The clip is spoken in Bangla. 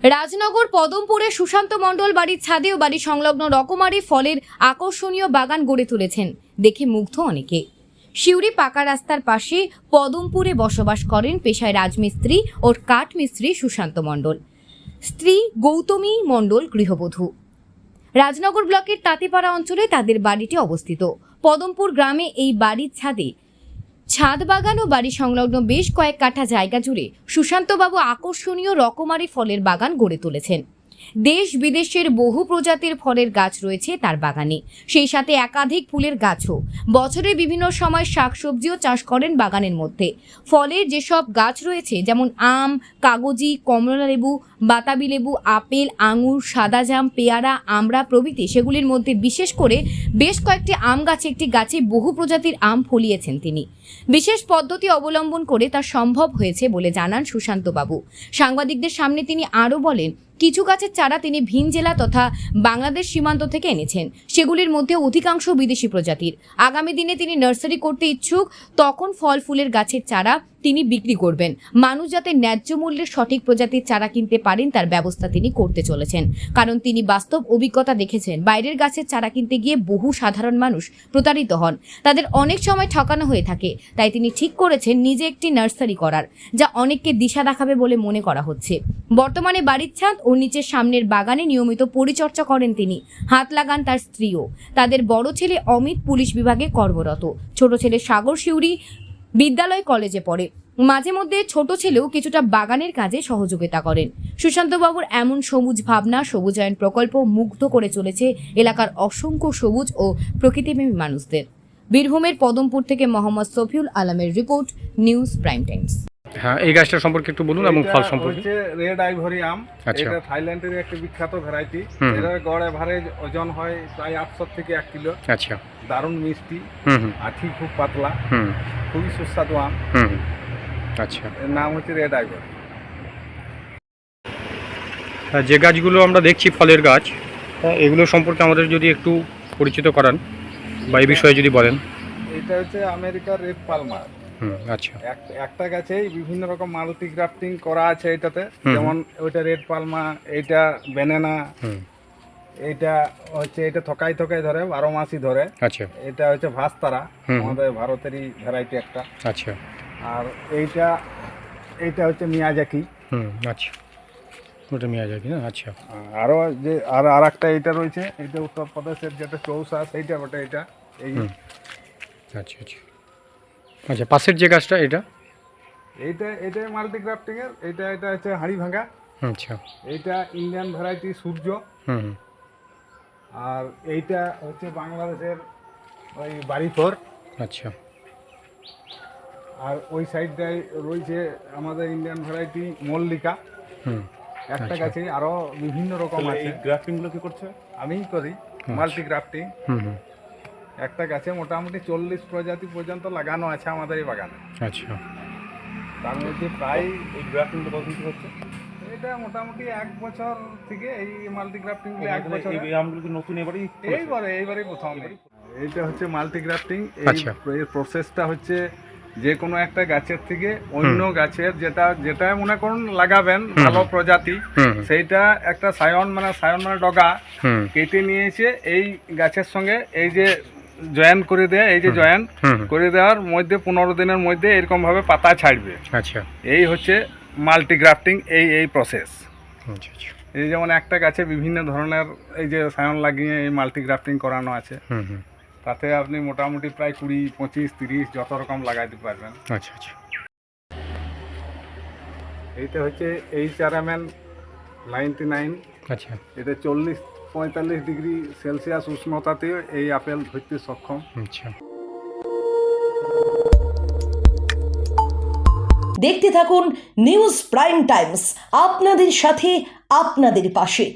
রাজনগর পদমপুরে সুশান্ত মণ্ডল বাড়ির ছাদে ও বাড়ি সংলগ্ন রকমারি ফলের আকর্ষণীয় বাগান গড়ে তুলেছেন, দেখে মুগ্ধ অনেকে। সিউড়ি পাকা রাস্তার পাশে পদমপুরে বসবাস করেন পেশায় রাজমিস্ত্রি ও কাঠমিস্ত্রি সুশান্ত মণ্ডল, স্ত্রী গৌতমী মণ্ডল গৃহবধূ। রাজনগর ব্লকের তাঁতিপাড়া অঞ্চলে তাদের বাড়িটি অবস্থিত। পদমপুর গ্রামে এই বাড়ির ছাদ বাগান ও বাড়ি সংলগ্ন বেশ কয়েক কাঠা জায়গা জুড়ে সুশান্তবাবু আকর্ষণীয় রকমারি ফলের বাগান গড়ে তুলেছেন। দেশ বিদেশের বহু প্রজাতির ফলের গাছ রয়েছে তার বাগানে, সেই সাথে একাধিক ফুলের গাছও। বছরের বিভিন্ন সময় শাকসবজিও চাষ করেন বাগানের মধ্যে। ফলের যেসব গাছ রয়েছে যেমন আম, কাগজি, কমলালেবু, বাতাবি লেবু, আপেল, আঙুর, সাদা জাম, পেয়ারা, আমড়া প্রভৃতি, সেগুলির মধ্যে বিশেষ করে বেশ কয়েকটি আম গাছে একটি গাছে বহু প্রজাতির আম ফলিয়েছেন তিনি। বিশেষ পদ্ধতি অবলম্বন করে তা সম্ভব হয়েছে বলে জানান সুশান্তবাবু। সাংবাদিকদের সামনে তিনি আরও বলেন, কিছু গাছের চারা তিনি ভিন জেলা তথা বাংলাদেশ সীমান্ত থেকে এনেছেন, সেগুলির মধ্যে অধিকাংশ বিদেশি প্রজাতির। আগামী দিনে তিনি নার্সারি করতে ইচ্ছুক, তখন ফল ফুলের গাছের চারা তিনি বিক্রি করবেন। মানুষ যাতে ন্যায্য মূল্যের সঠিক প্রজাতির চারা কিনতে পারেন তার ব্যবস্থা তিনি করতে চলেছেন, কারণ তিনি বাস্তব অভিজ্ঞতা দেখেছেন। বাইরের গাছের চারা কিনতে গিয়ে বহু সাধারণ মানুষ প্রতারিত হন, তাদের অনেক সময় ঠকানো হয়ে থাকে। তাই তিনি ঠিক করেছেন নিজে একটি নার্সারি করার, যা অনেককে দিশা দেখাবে বলে মনে করা হচ্ছে। বর্তমানে বাড়ির ছাদ ও নিচের সামনের বাগানে নিয়মিত পরিচর্যা করেন তিনি। হাত লাগান তার স্ত্রীও। তাদের বড় ছেলে অমিত পুলিশ বিভাগে কর্মরত, ছোট ছেলে সাগর সিউড়ি বিদ্যালয় কলেজে পড়ে। মাঝে মধ্যে ছোট ছেলেও কিছুটা বাগানের কাজে সহযোগিতা করেন। সুশান্তবাবুর এমন সবুজ ভাবনা, সবুজায়ন প্রকল্প মুগ্ধ করে চলেছে এলাকার অসংখ্য সবুজ ও প্রকৃতিপ্রেমী মানুষদের। বীরভূমের পদমপুর থেকে মোহাম্মদ সফিউল আলমের রিপোর্ট, নিউজ প্রাইম টাইমস। হ্যাঁ, এই গাছটা সম্পর্কে একটু বলুন এবং ফল সম্পর্কে। হচ্ছে রেড আইভরি আম। এটা থাইল্যান্ডের একটা বিখ্যাত ভ্যারাইটি। এর গড় এভারেজ ওজন হয় প্রায় 800 থেকে 1 কিলো। আচ্ছা, দারুণ মিষ্টি, আঠি খুব পাতলা, খুবই সুস্বাদু আম। আচ্ছা, এর নাম হচ্ছে রেড আইভরি। যে গাছগুলো আমরা দেখছি ফলের গাছ, এগুলো সম্পর্কে আমাদের যদি একটু পরিচিত করান বা এই বিষয়ে যদি বলেন। এটা হচ্ছে আমেরিকার রেড পালমার। আচ্ছা, একটা গাছেই বিভিন্ন রকম মাল্টি গ্রাফটিং করা আছে এটাতে। যেমন ওইটা রেড পালমা, এইটা ব্যানানা, এইটা হচ্ছে এটা থকাই থকাই ধরে 12 মাসই ধরে। আচ্ছা, এটা হচ্ছে ভাস্তারা, আমাদের ভারতেরই ভ্যারাইটি একটা। আচ্ছা, আর এইটা হচ্ছে মিয়াজাকি। আচ্ছা, ওটা মিয়াজাকি না? আচ্ছা, আরও যে আর একটা এইটা রয়েছে, এটা উত্তরপ্রদেশের যেটা চৌসা, সেইটা ওটা এটা এই। আচ্ছা, আচ্ছা, আচ্ছা, পাশের যে গাছটা এইটা মাল্টি গ্রাফটিং এর। এটা হচ্ছে হাড়ি ভাঙা। আচ্ছা, এইটা ইন্ডিয়ান ভ্যারাইটি সূর্য। আর এইটা হচ্ছে বাংলাদেশের ওই বাড়িফোর। আচ্ছা, আর ওই সাইডটায় রয়েছে আমাদের ইন্ডিয়ান ভ্যারাইটি মল্লিকা। একটা গাছে আরো বিভিন্ন রকম আছে। এই গ্রাফটিং গুলো কি করছে? আমিই করি মাল্টি গ্রাফটিং। একটা গাছে মোটামুটি 40 প্রজাতি পর্যন্ত লাগানো আছে আমাদের এই বাগানে। আচ্ছা, তার মধ্যে প্রায় এই গ্রাফটিংটা কতদিন থেকে হচ্ছে? এটা মোটামুটি 1 বছর থেকে এই মাল্টি গ্রাফটিং গুলো 1 বছর। এই আমগুলো কি নতুন এইবারই প্রথম? এইটা হচ্ছে মাল্টি গ্রাফটিং। এর প্রসেসটা হচ্ছে যে কোনো একটা গাছের থেকে অন্য গাছের যেটা মনে করুন লাগাবেন ভালো প্রজাতি, সেইটা একটা সায়ন মানে ডগা কেটে নিয়েছে এই গাছের সঙ্গে, এই যে জয়েন করে দেয়, এই যে জয়েন করে দেওয়ার মধ্যে 15 দিনের মধ্যে এরকম ভাবে পাতা ছাড়বে। আচ্ছা, এই হচ্ছে মাল্টি গ্রাফটিং এই প্রসেস। আচ্ছা, এই যেমন একটা গাছে বিভিন্ন ধরনের এই যে সায়ন লাগিয়ে এই মাল্টি গ্রাফটিং করানো আছে। তাতে আপনি মোটামুটি প্রায় 20, 25, 30 যত রকম লাগাইতে পারবেন। আচ্ছা, আচ্ছা, এইটা হচ্ছে HRMN 99। আচ্ছা, এটা 40-45 ডিগ্রি সেলসিয়াস উষ্ণতাতে এই আপেল ধরতে সক্ষম। আচ্ছা। দেখতে থাকুন নিউজ প্রাইম টাইমস, আপনাদের সাথে আপনাদের পাশে।